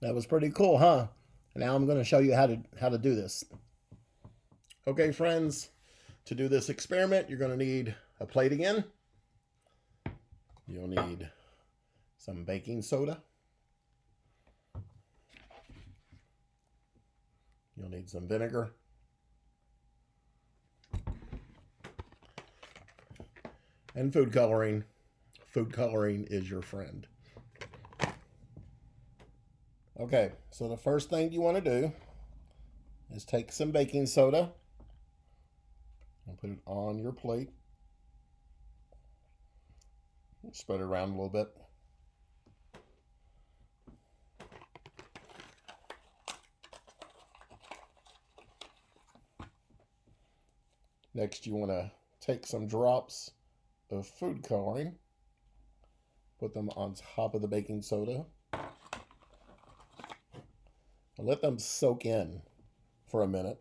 That was pretty cool, huh? Now I'm going to show you how to do this. Okay, friends, to do this experiment, you're going to need a plate again. You'll need some baking soda. You'll need some vinegar. And food coloring. Food coloring is your friend. Okay, so the first thing you want to do is take some baking soda and put it on your plate. Spread it around a little bit. Next, you want to take some drops of food coloring, put them on top of the baking soda, and let them soak in for a minute.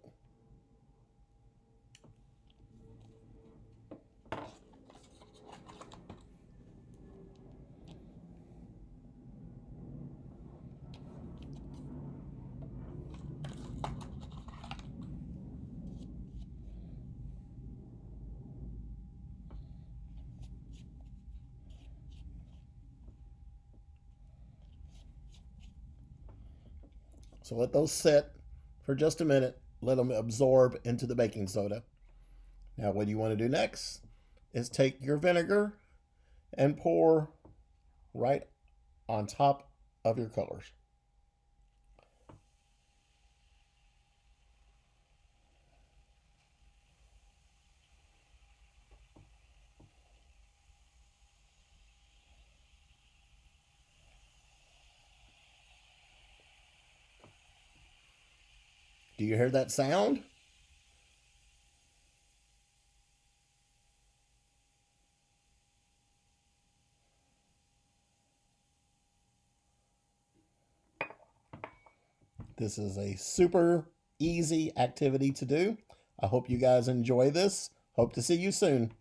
So let those sit for just a minute. Let them absorb into the baking soda. Now what you want to do next is take your vinegar and pour right on top of your colors. Do you hear that sound? This is a super easy activity to do. I hope you guys enjoy this. Hope to see you soon.